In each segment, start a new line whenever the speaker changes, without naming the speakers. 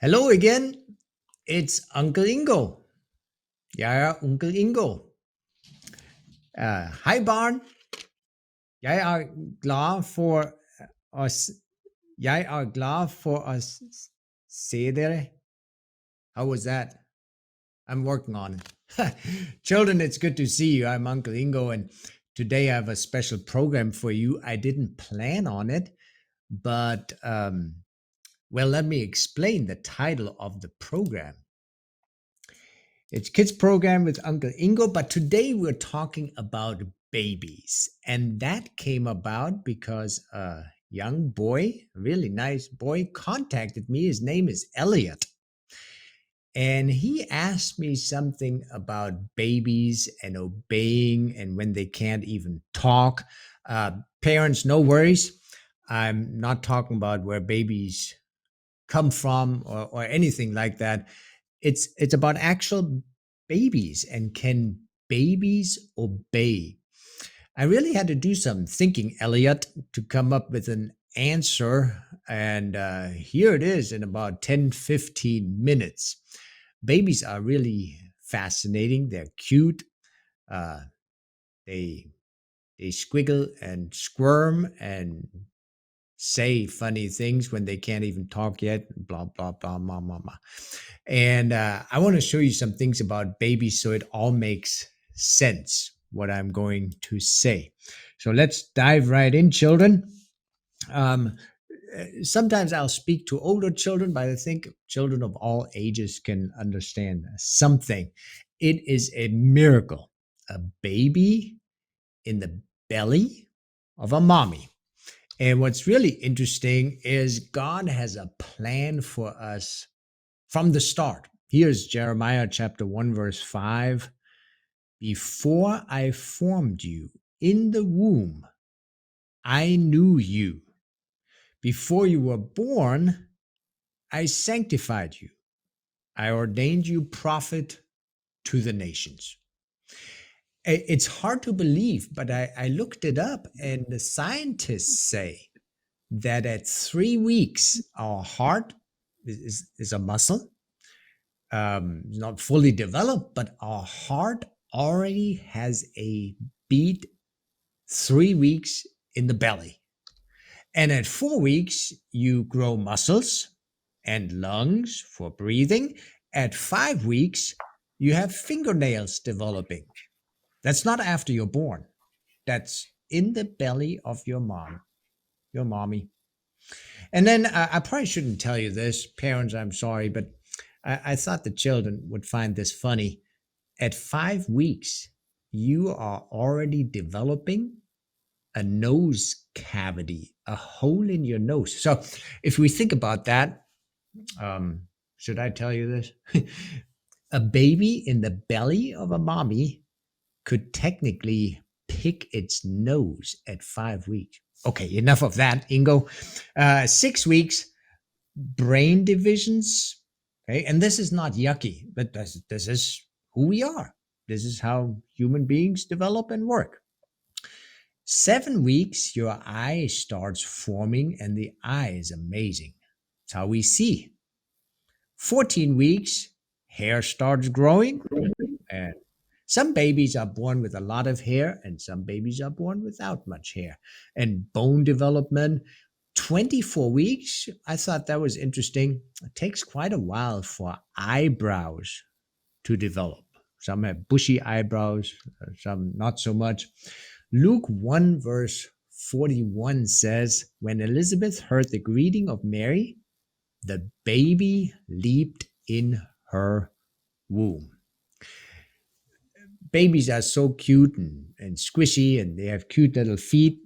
Hello again. It's Uncle Ingo. Jeg Uncle Ingo. Hej barn. Jeg er glad for os. Jeg er glad for os se dere. How was that? I'm working on it. Children, it's good to see you. I'm Uncle Ingo, and today I have a special program for you. I didn't plan on it, but well, let me explain the title of the program. It's Kids Program with Uncle Ingo, but today we're talking about babies. And that came about because a young boy, a really nice boy, contacted me. His name is Elliot. And he asked me something about babies and obeying and when they can't even talk. Parents, no worries. I'm not talking about where babies come from or anything like that. It's about actual babies and can babies obey? I really had to do some thinking, Elliot, to come up with an answer. And here it is in about 10, 15 minutes. Babies are really fascinating. They're cute. Uh, they they squiggle and squirm and say funny things when they can't even talk yet, blah, blah, blah, blah, blah, blah. And I want to show you some things about babies so it all makes sense, what I'm going to say. So let's dive right in, children. Um, Sometimes I'll speak to older children, but I think children of all ages can understand something. It is a miracle. A baby in the belly of a mommy. And what's really interesting is God has a plan for us from the start. Here's Jeremiah chapter 1, verse 5. Before I formed you in the womb, I knew you. Before you were born, I sanctified you. I ordained you prophet to the nations. It's hard to believe, but I looked it up, and the scientists say that at 3 weeks, our heart is a muscle, not fully developed, but our heart already has a beat 3 weeks in the belly. And at 4 weeks, you grow muscles and lungs for breathing. At 5 weeks, you have fingernails developing. That's not after you're born. That's in the belly of your mom, your mommy. And then I probably shouldn't tell you this, parents, I'm sorry, but I thought the children would find this funny. At 5 weeks, you are already developing a nose cavity, a hole in your nose. So if we think about that, should I tell you this? A baby in the belly of a mommy could technically pick its nose at 5 weeks. Okay, enough of that, Ingo. 6 weeks, brain divisions. Okay, and this is not yucky, but this is who we are. This is how human beings develop and work. 7 weeks, your eye starts forming, and the eye is amazing. It's how we see. 14 weeks, hair starts growing, and some babies are born with a lot of hair, and some babies are born without much hair. And bone development, 24 weeks, I thought that was interesting. It takes quite a while for eyebrows to develop. Some have bushy eyebrows, some not so much. Luke 1, verse 41 says, when Elizabeth heard the greeting of Mary, the baby leaped in her womb. Babies are so cute and squishy, and they have cute little feet.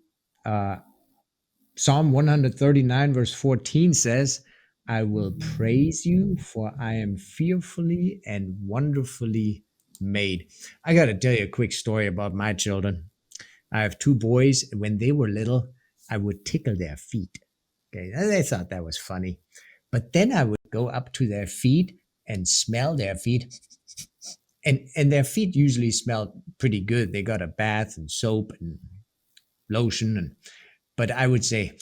Psalm 139, verse 14 says, I will praise you, for I am fearfully and wonderfully made. I got to tell you a quick story about my children. I have two boys. When they were little, I would tickle their feet. Okay, they thought that was funny. But then I would go up to their feet and smell their feet. And their feet usually smell pretty good. They got a bath and soap and lotion. But I would say,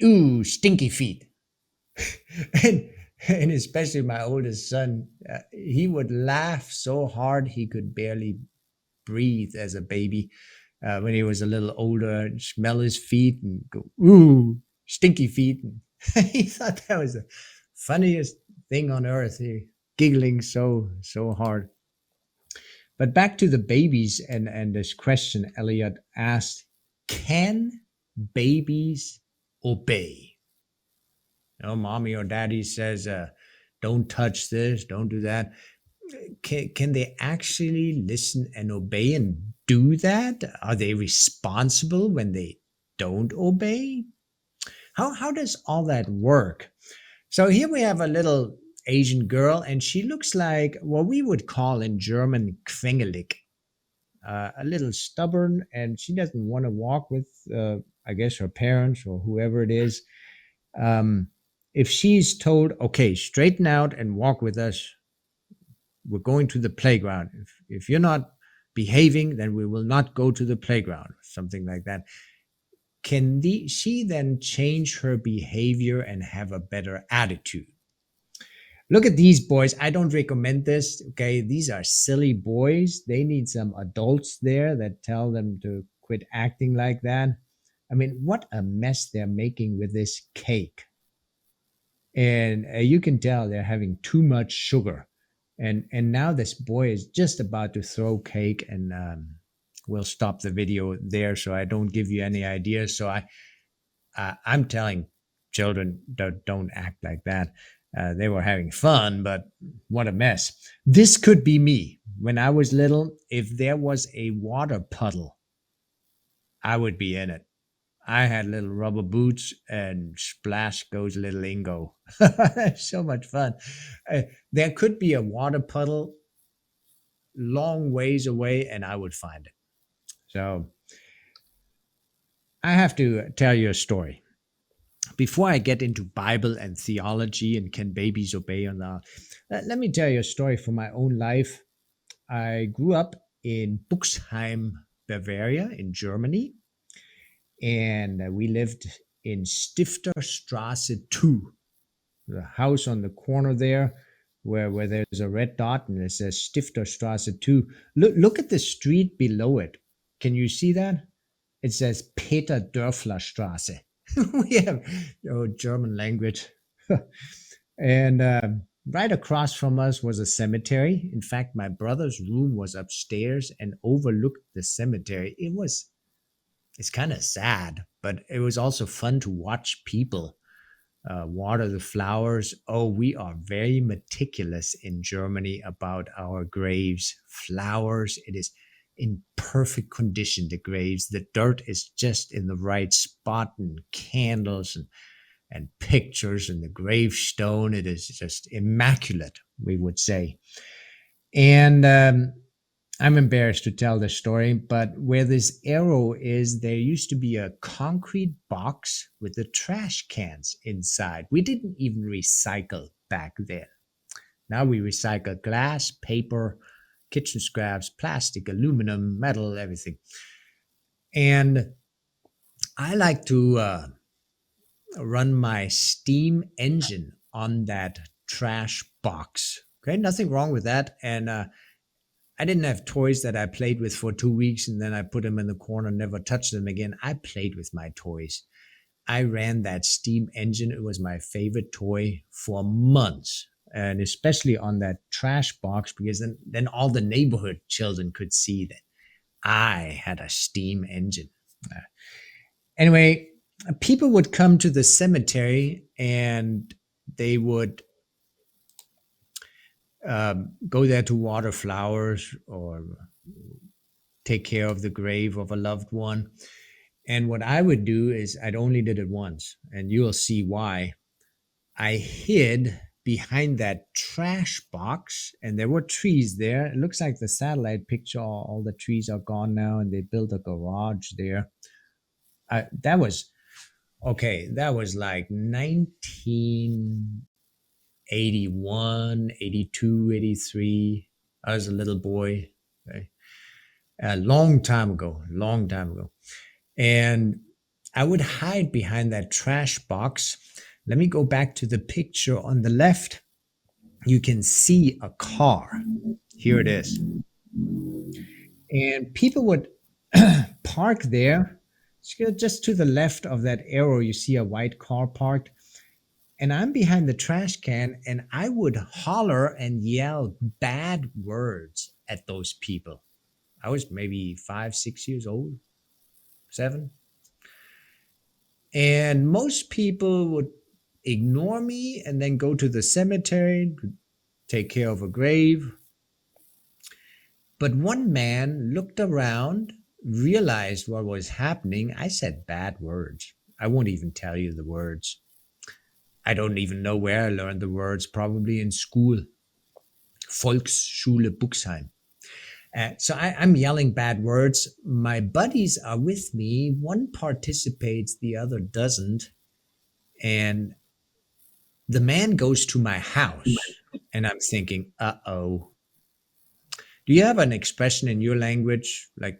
ooh, stinky feet. And And especially my oldest son, he would laugh so hard he could barely breathe as a baby. When he was a little older, and smell his feet and go, ooh, stinky feet. And he thought that was the funniest thing on earth. He giggling so hard. But back to the babies and this question Elliot asked: can babies obey? Mommy or daddy says, "Don't touch this, don't do that." Can they actually listen and obey and do that? Are they responsible when they don't obey? How does all that work? So here we have a little Asian girl, and she looks like what we would call in German quengelig, a little stubborn, and she doesn't want to walk with, I guess, her parents or whoever it is. Um, if she's told, okay, straighten out and walk with us, we're going to the playground. If you're not behaving, then we will not go to the playground, something like that. Can she then change her behavior and have a better attitude? Look at these boys. I don't recommend this. Okay. These are silly boys. They need some adults there that tell them to quit acting like that. I mean, what a mess they're making with this cake. And you can tell they're having too much sugar. And now this boy is just about to throw cake, and we'll stop the video there so I don't give you any ideas. So I'm telling children, don't act like that. They were having fun, but what a mess. This could be me. When I was little, if there was a water puddle, I would be in it. I had little rubber boots, and splash goes little Ingo. So much fun. There could be a water puddle long ways away, and I would find it. So I have to tell you a story. Before I get into Bible and theology and can babies obey or not, let me tell you a story from my own life. I grew up in Buxheim, Bavaria, in Germany, and we lived in Stifterstraße 2, the house on the corner there, where there's a red dot and it says Stifterstraße 2. Look at the street below it. Can you see that? It says Peter Dörfler Straße. We have German language. And right across from us was a cemetery. In fact, my brother's room was upstairs and overlooked the cemetery. It's kind of sad, but it was also fun to watch people water the flowers. Oh, we are very meticulous in Germany about our graves. Flowers, it is in perfect condition, the graves. The dirt is just in the right spot, and candles and pictures and the gravestone. It is just immaculate, we would say. And I'm embarrassed to tell this story, but where this arrow is, there used to be a concrete box with the trash cans inside. We didn't even recycle back then. Now we recycle glass, paper, kitchen scraps, plastic, aluminum, metal, everything. And I like to run my steam engine on that trash box. Okay, nothing wrong with that. And I didn't have toys that I played with for 2 weeks and then I put them in the corner, never touched them again. I played with my toys. I ran that steam engine. It was my favorite toy for months, and especially on that trash box, because then all the neighborhood children could see that I had a steam engine. Anyway, people would come to the cemetery and they would go there to water flowers or take care of the grave of a loved one. And what I would do is I'd only did it once, and you'll see why. I hid behind that trash box, and there were trees there. It looks like the satellite picture, all the trees are gone now, and they built a garage there. That was like 1981, 82, 83. I was a little boy. Okay? A long time ago. And I would hide behind that trash box. Let me go back to the picture on the left. You can see a car. Here it is. And people would park there. Just to the left of that arrow, you see a white car parked. And I'm behind the trash can, and I would holler and yell bad words at those people. I was maybe 5, 6 years old, 7. And most people would ignore me and then go to the cemetery to take care of a grave. But one man looked around, realized what was happening. I said bad words. I won't even tell you the words. I don't even know where I learned the words, probably in school. Volksschule Buxheim. So I'm yelling bad words. My buddies are with me. One participates, the other doesn't. And the man goes to my house. And I'm thinking, uh-oh. Do you have an expression in your language, like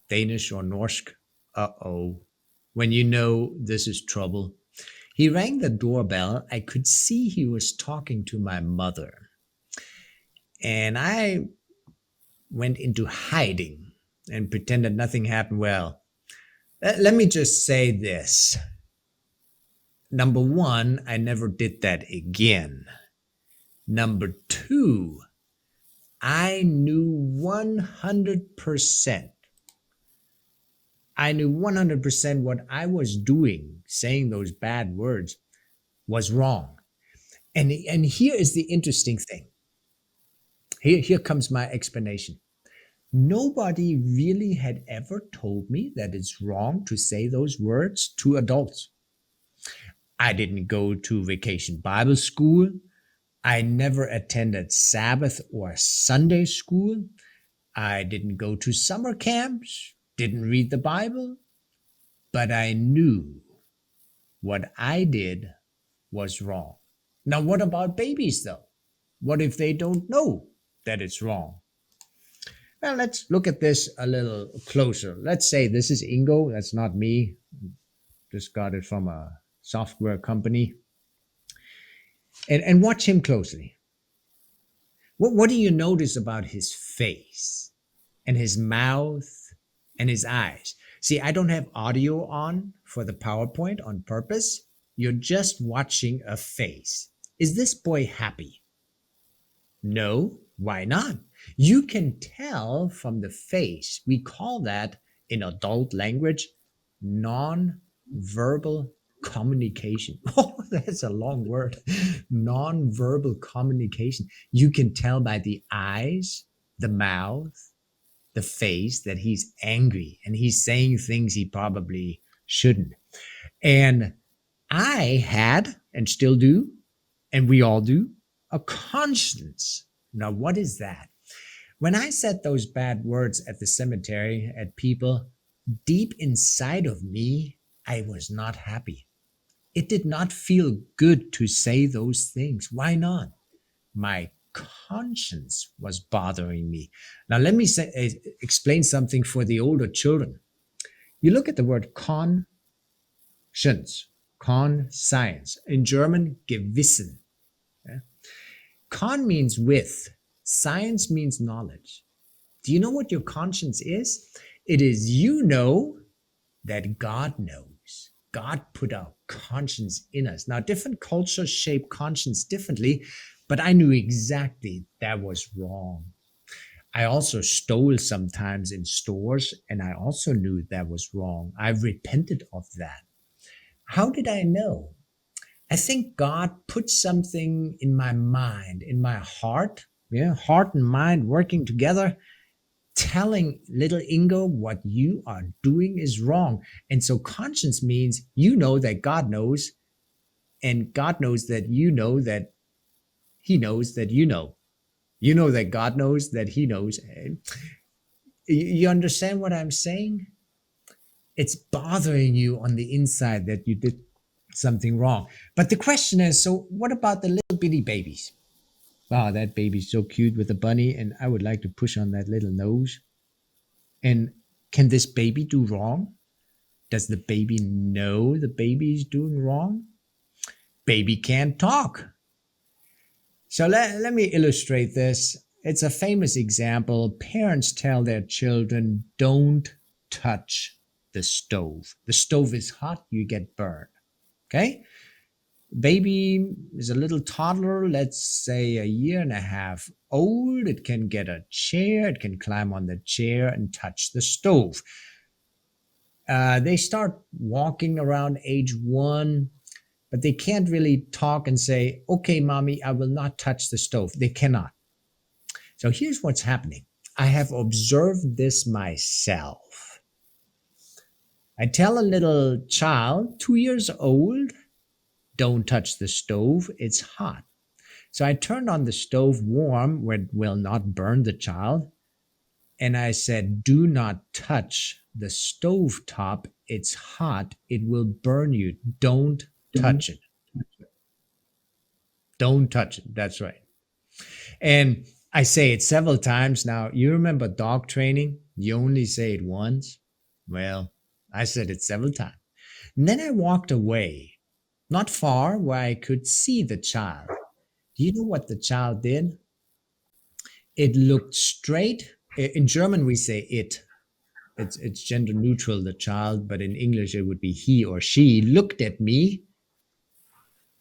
Danish or Norsk? Uh-oh. When you know this is trouble. He rang the doorbell. I could see he was talking to my mother. And I went into hiding and pretended nothing happened. Well, let me just say this. Number one, I never did that again. Number two, I knew 100%. I knew 100% what I was doing, saying those bad words, was wrong. And here is the interesting thing. Here comes my explanation. Nobody really had ever told me that it's wrong to say those words to adults. I didn't go to vacation Bible school. I never attended Sabbath or Sunday school. I didn't go to summer camps, didn't read the Bible, but I knew what I did was wrong. Now, what about babies, though? What if they don't know that it's wrong? Well, let's look at this a little closer. Let's say this is Ingo. That's not me. Just got it from a software company. And watch him closely. What do you notice about his face and his mouth and his eyes? See, I don't have audio on for the PowerPoint on purpose. You're just watching a face. Is this boy happy? No, why not? You can tell from the face. We call that in adult language non-verbal communication. Oh, that's a long word. Non-verbal communication. You can tell by the eyes, the mouth, the face that he's angry and he's saying things he probably shouldn't. And I had and still do, and we all do, a conscience. Now, what is that? When I said those bad words at the cemetery at people, deep inside of me, I was not happy. It did not feel good to say those things. Why not? My conscience was bothering me. Now, let me explain something for the older children. You look at the word conscience, conscience. In German, Gewissen. Yeah? Con means with, science means knowledge. Do you know what your conscience is? It is you know that God knows. God put our conscience in us. Now, different cultures shape conscience differently, but I knew exactly that was wrong. I also stole sometimes in stores, and I also knew that was wrong. I've repented of that. How did I know? I think God put something in my mind, in my heart, heart and mind working together, telling little Ingo what you are doing is wrong. And so conscience means you know that God knows, and God knows that you know that he knows that you know. You know that God knows that he knows. You understand what I'm saying? It's bothering you on the inside that you did something wrong. But the question is, so what about the little bitty babies? Wow, that baby's so cute with a bunny, and I would like to push on that little nose. And can this baby do wrong? Does the baby know the baby is doing wrong? Baby can't talk. So let me illustrate this. It's a famous example. Parents tell their children, don't touch the stove. The stove is hot, you get burned. Okay? Baby is a little toddler, let's say a year and a half old. It can get a chair, it can climb on the chair and touch the stove. They start walking around age 1, but they can't really talk and say, okay, mommy, I will not touch the stove. They cannot. So here's what's happening. I have observed this myself. I tell a little child, 2 years old, don't touch the stove, it's hot. So I turned on the stove warm where it will not burn the child. And I said, do not touch the stove top. It's hot. It will burn you. Don't touch it. Don't touch it. That's right. And I say it several times now. You remember dog training? You only say it once. Well, I said it several times. And then I walked away, not far, where I could see the child. Do you know what the child did? It looked straight. In German, we say it. It's gender neutral, the child, but in English, it would be he or she. Looked at me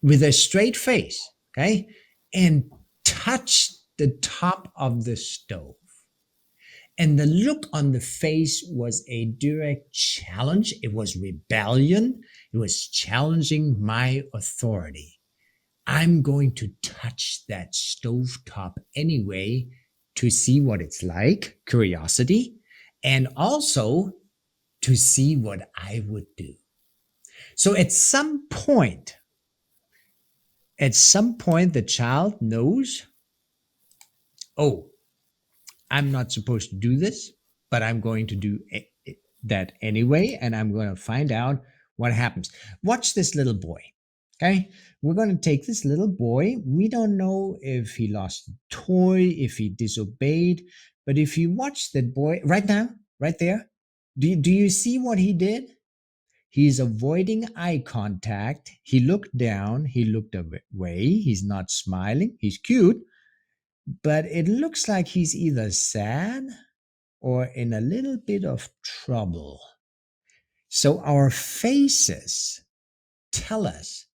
with a straight face, okay, and touched the top of the stove. And the look on the face was a direct challenge. It was rebellion. It was challenging my authority. I'm going to touch that stovetop anyway to see what it's like, curiosity, and also to see what I would do. So at some point, the child knows, oh, I'm not supposed to do this, but I'm going to do that anyway, and I'm going to find out what happens. Watch this little boy. Okay, we're going to take this little boy. We don't know if he lost a toy, if he disobeyed, but if you watch that boy right now, right there, do you see what he did? He's avoiding eye contact. He looked down, he looked away, he's not smiling, he's cute, but it looks like he's either sad or in a little bit of trouble. So our faces tell us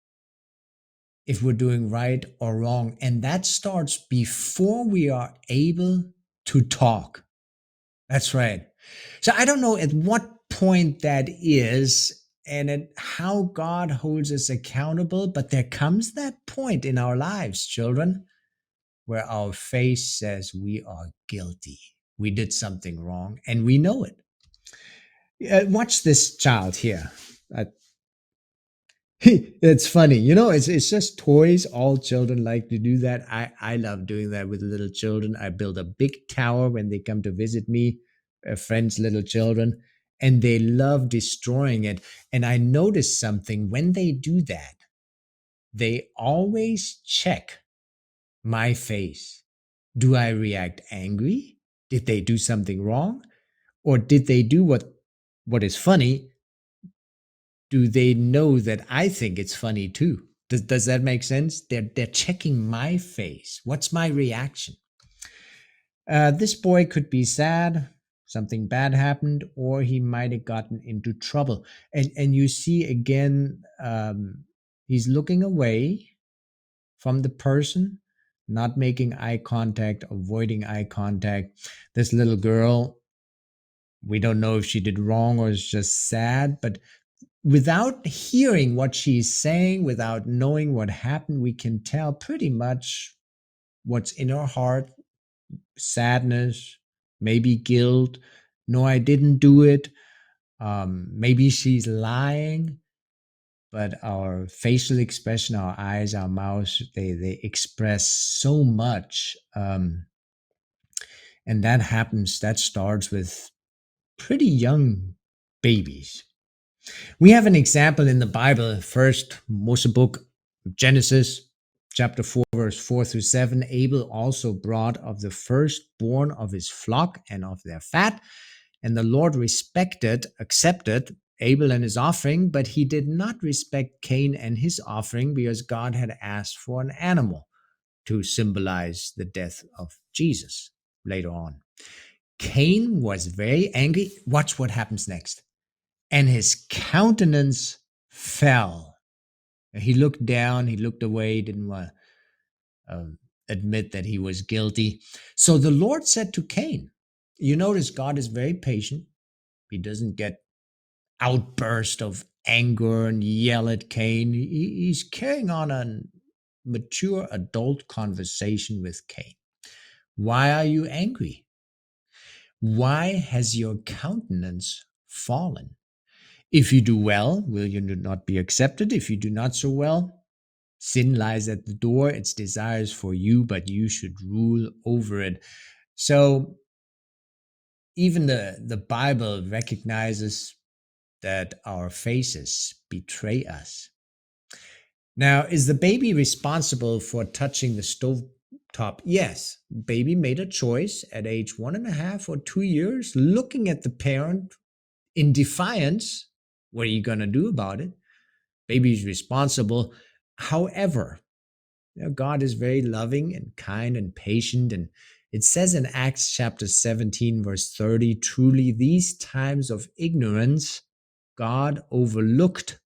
if we're doing right or wrong. And that starts before we are able to talk. That's right. So I don't know at what point that is and at how God holds us accountable, but there comes that point in our lives, children, where our face says we are guilty. We did something wrong and we know it. Watch this child here. It's funny, it's just toys. All children like to do that. I love doing that with little children. I build a big tower when they come to visit me, friends, little children, and they love destroying it. And I notice something when they do that, they always check my face. Do I react angry? Did they do something wrong? Or did they do what is funny? Do they know that I think it's funny too? Does that make sense? They're checking my face. What's my reaction? This boy could be sad, something bad happened, or he might have gotten into trouble. And you see again, he's looking away from the person, not making eye contact, avoiding eye contact. This little girl, we don't know if she did wrong or is just sad, but without hearing what she's saying, without knowing what happened, we can tell pretty much what's in her heart. Sadness, maybe guilt. No, I didn't do it. Maybe she's lying, but our facial expression, our eyes, our mouths, they express so much. And that starts with pretty young babies. We have an example in the Bible, first Moses book, Genesis chapter 4, verse 4 through 7. Abel also brought of the firstborn of his flock and of their fat, and the Lord accepted Abel and his offering, but he did not respect Cain and his offering because God had asked for an animal to symbolize the death of Jesus later on. Cain was very angry. Watch what happens next. And his countenance fell. He looked down, he looked away, didn't want to admit that he was guilty. So the Lord said to Cain, you notice God is very patient. He doesn't get outburst of anger and yell at Cain. He's carrying on a mature adult conversation with Cain. Why are you angry? Why has your countenance fallen? If you do well, will you not be accepted? If you do not so well, sin lies at the door, its desires for you, but you should rule over it. So even the Bible recognizes that our faces betray us. Now, is the baby responsible for touching the stove top? Yes. Baby made a choice at age 1.5 or 2 years, looking at the parent in defiance. What are you going to do about it? Baby's responsible. However, God is very loving and kind and patient. And it says in Acts chapter 17, verse 30, truly these times of ignorance God overlooked,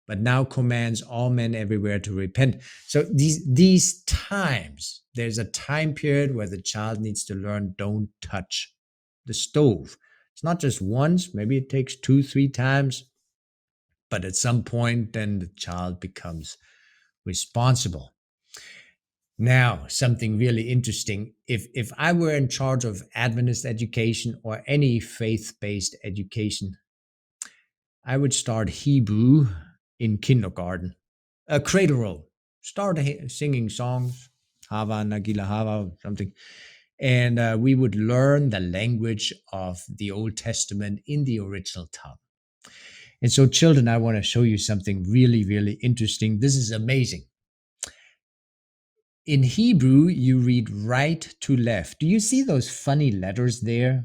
but now commands all men everywhere to repent. So these times, there's a time period where the child needs to learn, don't touch the stove. It's not just once, maybe it takes 2-3 times, but at some point, then the child becomes responsible. Now, something really interesting. If I were in charge of Adventist education or any faith-based education, I would start Hebrew in kindergarten. A cradle roll. Start singing songs, Hava Nagila Hava, something. And we would learn the language of the Old Testament in the original tongue. And so, children, I want to show you something really, really interesting. This is amazing. In Hebrew, you read right to left. Do you see those funny letters there?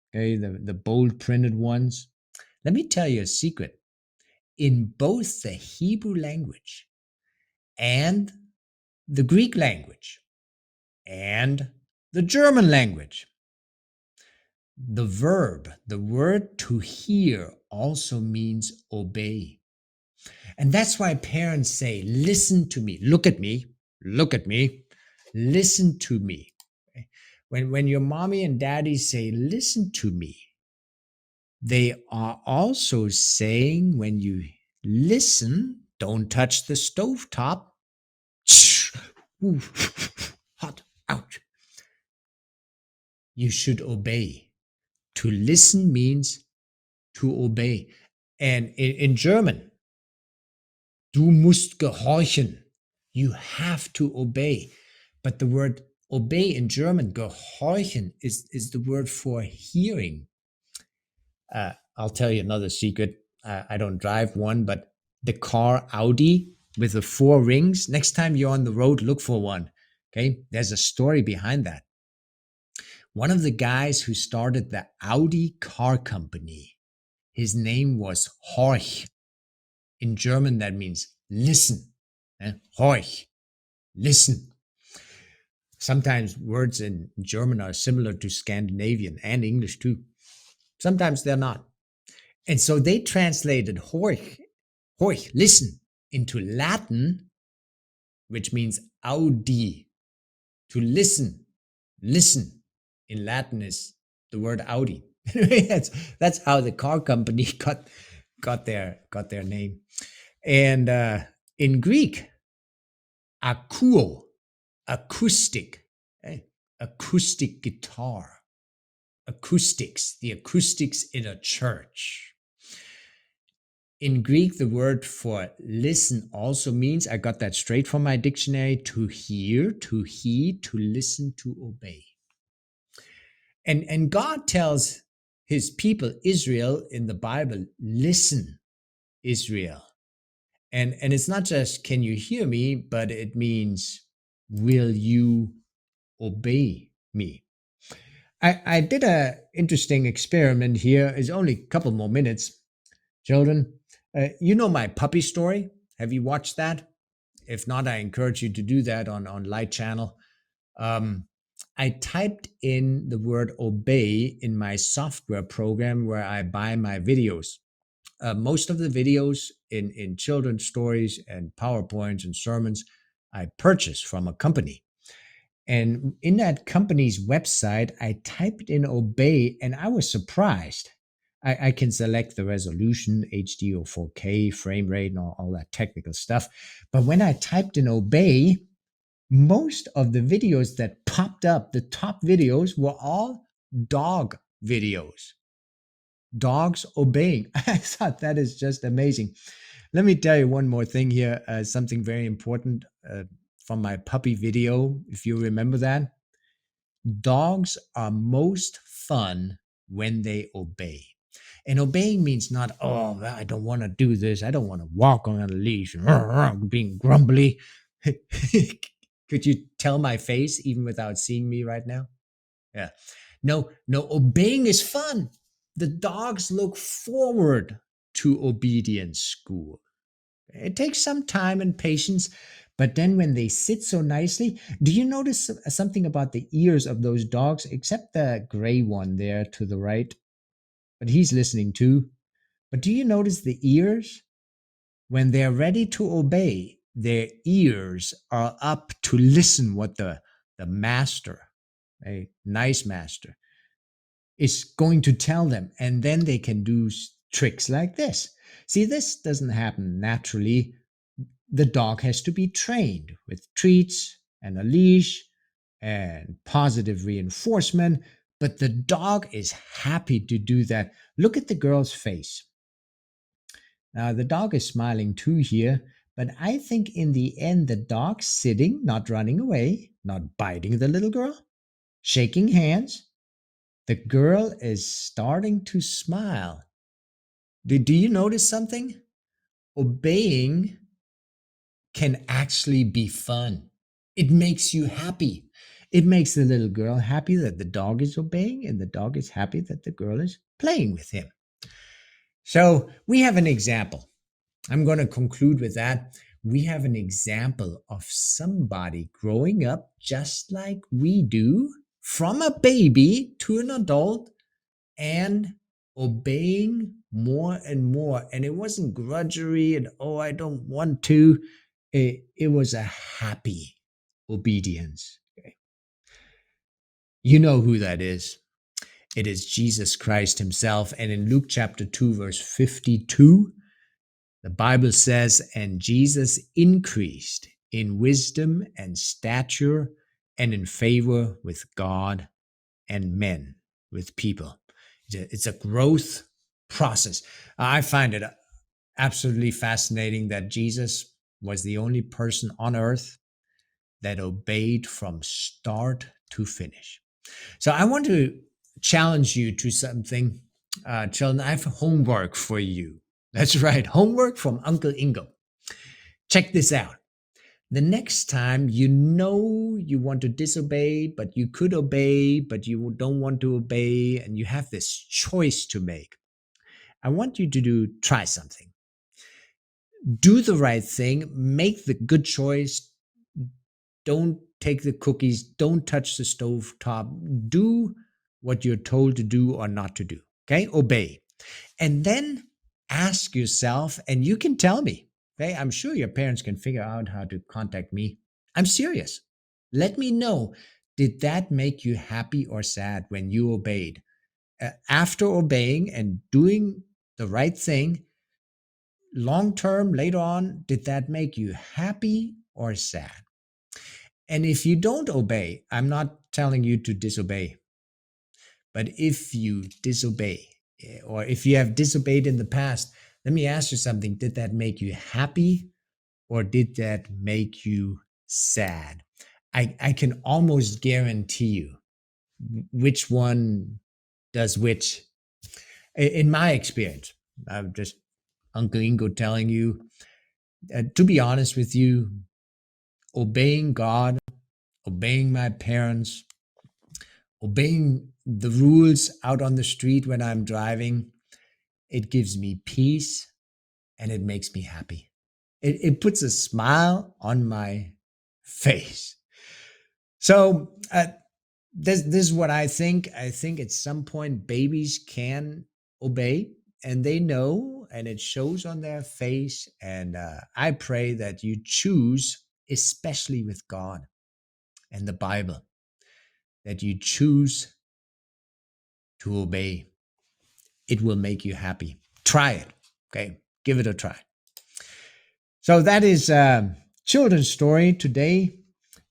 Okay, the bold printed ones. Let me tell you a secret. In both the Hebrew language and the Greek language and the German language, the word to hear also means obey. And that's why parents say, listen to me, look at me, listen to me. Okay? When your mommy and daddy say, listen to me, they are also saying, when you listen, don't touch the stovetop. Hot, ouch. You should obey. To listen means to obey. And in German, du musst gehorchen. You have to obey. But the word obey in German, gehorchen, is the word for hearing. I'll tell you another secret. I don't drive one, but the car Audi with the 4 rings, next time you're on the road, look for one. Okay, there's a story behind that. One of the guys who started the Audi car company, his name was Horch. In German, that means listen. Horch, listen. Sometimes words in German are similar to Scandinavian and English too. Sometimes they're not. And so they translated horch, listen, into Latin, which means audi, to listen. Listen in Latin is the word Audi. that's how the car company got their name. And in Greek, akuo, acoustic, acoustic guitar, acoustics, the acoustics in a church. In Greek, the word for listen also means, I got that straight from my dictionary, to hear, to heed, to listen, to obey. And God tells his people, Israel, in the Bible, listen, Israel. And it's not just, can you hear me, but it means, will you obey me? I did an interesting experiment here. It's only a couple more minutes. Children, you know my puppy story. Have you watched that? If not, I encourage you to do that on Light Channel. Um, I typed in the word obey in my software program where I buy my videos. Most of the videos in children's stories and PowerPoints and sermons I purchase from a company. And in that company's website, I typed in obey and I was surprised. I can select the resolution, HD or 4K, frame rate, and all that technical stuff. But when I typed in obey, most of the videos that popped up, the top videos, were all dog videos. Dogs obeying. I thought that is just amazing. Let me tell you one more thing here, something very important from my puppy video, if you remember that. Dogs are most fun when they obey. And obeying means not, oh, well, I don't want to do this. I don't want to walk on a leash, being grumbly. Could you tell my face even without seeing me right now? Yeah. No, no, obeying is fun. The dogs look forward to obedience school. It takes some time and patience, but then when they sit so nicely, do you notice something about the ears of those dogs, except the gray one there to the right? But he's listening too. But do you notice the ears? When they're ready to obey, their ears are up to listen what the master, a nice master, is going to tell them. And then they can do tricks like this. See, this doesn't happen naturally. The dog has to be trained with treats and a leash and positive reinforcement. But the dog is happy to do that. Look at the girl's face. Now, the dog is smiling too here, but I think in the end, the dog sitting, not running away, not biting the little girl, shaking hands. The girl is starting to smile. Do you notice something? Obeying can actually be fun. It makes you happy. It makes the little girl happy that the dog is obeying, and the dog is happy that the girl is playing with him. So we have an example. I'm going to conclude with that. We have an example of somebody growing up just like we do, from a baby to an adult, and obeying more and more. And it wasn't grudgery and, oh, I don't want to. It was a happy obedience. Okay. You know who that is. It is Jesus Christ himself. And in Luke chapter 2, verse 52, the Bible says, and Jesus increased in wisdom and stature and in favor with God and men, with people. It's a growth process. I find it absolutely fascinating that Jesus was the only person on earth that obeyed from start to finish. So I want to challenge you to something. Children, I have homework for you. That's right, homework from Uncle Ingo. Check this out. The next time you know you want to disobey, but you could obey, but you don't want to obey, and you have this choice to make, I want you to try something. Do the right thing, make the good choice. Don't take the cookies, don't touch the stove top. Do what you're told to do or not to do. Okay? Obey. And then ask yourself, and you can tell me, okay? I'm sure your parents can figure out how to contact me. I'm serious. Let me know. Did that make you happy or sad when you obeyed? After obeying and doing the right thing, long term, later on, did that make you happy or sad? And if you don't obey, I'm not telling you to disobey, but if you disobey, or if you have disobeyed in the past, let me ask you something. Did that make you happy or did that make you sad? I can almost guarantee you which one does which. In my experience, I'm just Uncle Ingo telling you, to be honest with you, obeying God, obeying my parents, obeying the rules out on the street when I'm driving, it gives me peace, and it makes me happy. It puts a smile on my face. So this is what I think. I think at some point babies can obey, and they know, and it shows on their face. And I pray that you choose, especially with God and the Bible, that you choose to obey. It will make you happy. Try it. Okay, give it a try. So that is children's story today.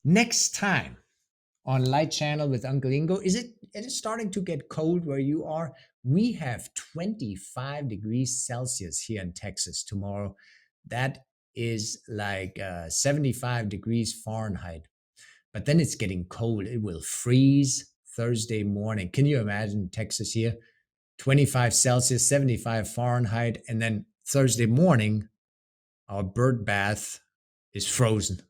Next time on Light Channel with Uncle Ingo. It is starting to get cold where you are? We have 25 degrees Celsius here in Texas tomorrow. That is like 75 degrees Fahrenheit. But then it's getting cold. It will freeze Thursday morning. Can you imagine Texas here? 25 Celsius, 75 Fahrenheit. And then Thursday morning, our bird bath is frozen.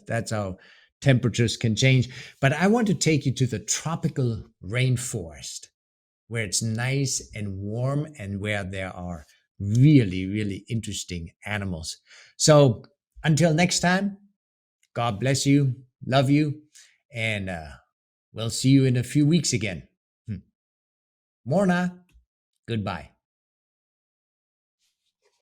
That's how temperatures can change. But I want to take you to the tropical rainforest where it's nice and warm and where there are really, really interesting animals. So until next time, God bless you, love you, and we'll see you in a few weeks again. Morna, goodbye.